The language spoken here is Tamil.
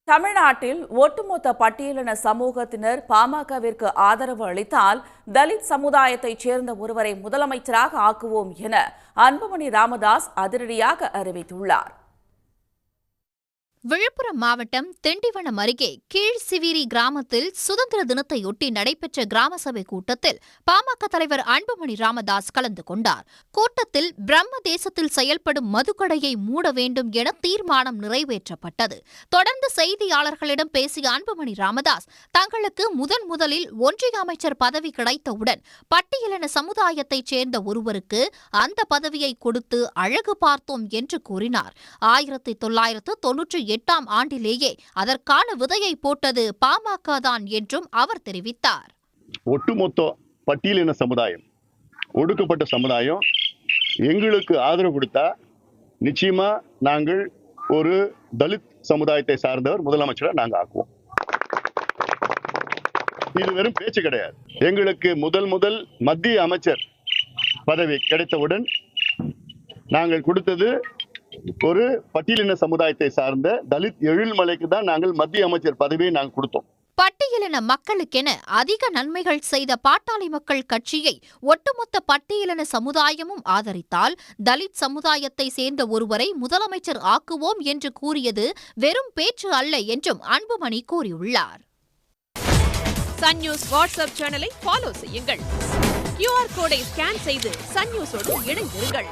தமிழ்நாட்டில் ஒட்டுமொத்த பட்டியலின சமூகத்தினர் பாமகவிற்கு ஆதரவு அளித்தால் தலித் சமுதாயத்தைச் சேர்ந்த ஒருவரை முதலமைச்சராக ஆக்குவோம் என அன்புமணி ராமதாஸ் அதிரடியாக அறிவித்துள்ளார். விழுப்புரம் மாவட்டம் திண்டிவனம் அருகே கீழ்சிவிரி கிராமத்தில் சுதந்திர தினத்தையொட்டி நடைபெற்ற கிராம சபை கூட்டத்தில் பாமக தலைவர் அன்புமணி ராமதாஸ் கலந்து கொண்டார். கூட்டத்தில் பிரம்ம தேசத்தில் செயல்படும் மதுக்கடையை மூட வேண்டும் என தீர்மானம் நிறைவேற்றப்பட்டது. தொடர்ந்து செய்தியாளர்களிடம் பேசிய அன்புமணி ராமதாஸ், தங்களுக்கு முதலில் ஒன்றிய அமைச்சர் பதவி கிடைத்தவுடன் பட்டியலின சமுதாயத்தைச் சேர்ந்த ஒருவருக்கு அந்த பதவியை கொடுத்து அழகு பார்த்தோம் என்று கூறினார். 1998 ஆண்டிலேயே அதற்கான விதையை போட்டது பாமக தான் என்றும் அவர் தெரிவித்தார். ஒட்டுமொத்த பட்டியலின சமுதாயம், ஒடுக்கப்பட்ட சமுதாயம் எங்களுக்கு ஆதரவு கொடுத்தா நிச்சயமா நாங்கள் ஒரு தலித் சமுதாயத்தை சார்ந்தவர் முதலமைச்சரை நாங்கள் ஆக்குவோம். இது வெறும் பேச்சு கிடையாது. எங்களுக்கு முதல் மத்திய அமைச்சர் பதவி கிடைத்தவுடன் நாங்கள் கொடுத்தது ஒரு பட்டியலின சமுதாயத்தை சார்ந்த தலித் எழில்மலைக்கு தான் நாங்கள் மத்திய அமைச்சர் பதவியை நாங்கள் கொடுத்தோம். பட்டியலின மக்களுக்கென அதிக நன்மைகள் செய்த பாட்டாளி மக்கள் கட்சியை ஒட்டுமொத்த பட்டியலின சமுதாயமும் ஆதரித்தால் தலித் சமுதாயத்தை சேர்ந்த ஒருவரை முதலமைச்சர் ஆக்குவோம் என்று கூறியது வெறும் பேச்சு அல்ல என்றும் அன்புமணி கூறியுள்ளார். சன் நியூஸ் வாட்ஸ்அப் சேனலை ஃபாலோ செய்யுங்கள். QR கோடை ஸ்கேன் செய்து சன் நியூஸோடு இணைந்திருங்கள்.